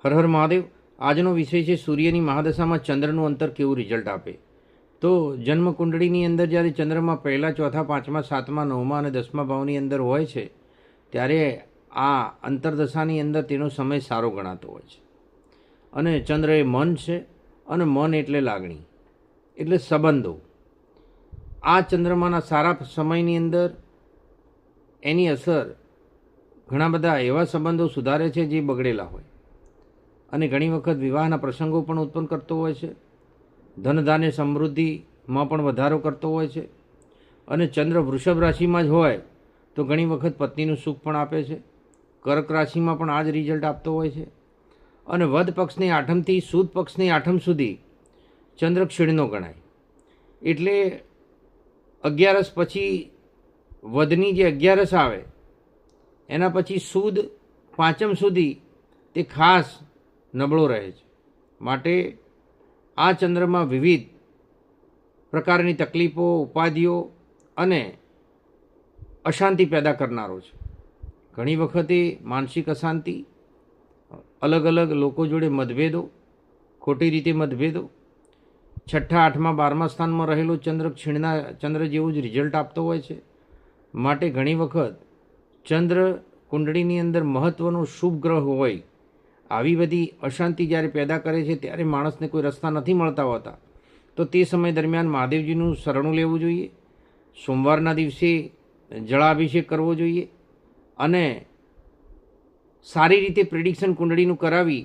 હર હર મહાદેવ. આજનો વિષય છે સૂર્યની મહાદશામાં ચંદ્રનું અંતર કેવું રિઝલ્ટ આપે. તો જન્મ કુંડળીની અંદર જ્યારે ચંદ્રમાં પહેલા, ચોથા, પાંચમા, સાતમા, નવમા અને દસમા ભાવની અંદર હોય છે ત્યારે આ અંતરદશાની અંદર તેનો સમય સારો ગણાતો હોય છે. અને ચંદ્ર એ મન છે, અને મન એટલે લાગણી, એટલે સંબંધો. આ ચંદ્રમાના સારા સમયની અંદર એની અસર ઘણા બધા એવા સંબંધો સુધારે છે જે બગડેલા હોય, અને ઘણી વખત વિવાહના પ્રસંગો પણ ઉત્પન્ન કરતો હોય છે. ધનધાન્ય સમૃદ્ધિમાં પણ વધારો કરતો હોય છે. અને ચંદ્ર વૃષભ રાશિમાં જ હોય તો ઘણી વખત પત્નીનું સુખ પણ આપે છે. કર્ક રાશિમાં પણ આ જ રિઝલ્ટ આપતો હોય છે. અને વદ પક્ષની આઠમથી સુદ પક્ષની આઠમ સુધી ચંદ્ર ક્ષીણનો ગણાય. એટલે 11 પછી વધની જે 11 આવે એના પછી સુદ પાંચમ સુધી તે ખાસ નબળો રહે છે. માટે આ ચંદ્રમાં વિવિધ પ્રકારની તકલીફો, ઉપાધિઓ અને અશાંતિ પેદા કરનારો છે. ઘણી વખતે માનસિક અશાંતિ, અલગ અલગ લોકો જોડે મતભેદો, ખોટી રીતે મતભેદો. 6ઠ્ઠા, 8મા, 12મા સ્થાનમાં રહેલો ચંદ્ર ક્ષીણના ચંદ્ર જેવું જ રિઝલ્ટ આપતો હોય છે. માટે ઘણી વખત ચંદ્ર કુંડળીની અંદર મહત્ત્વનો શુભ ગ્રહ હોય, આવી બધી અશાંતિ જ્યારે પેદા કરે છે ત્યારે માણસને કોઈ રસ્તા નથી મળતા હોતા. તો તે સમય દરમિયાન મહાદેવજીનું શરણું લેવું જોઈએ. સોમવારના દિવસે જળાભિષેક કરવો જોઈએ. અને સારી રીતે પ્રિડિક્શન કુંડળીનું કરાવી,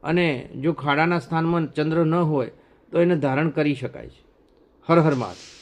અને જો ખાડાના સ્થાનમાં ચંદ્ર ન હોય તો એને ધારણ કરી શકાય છે. હર હર મહાદેવ.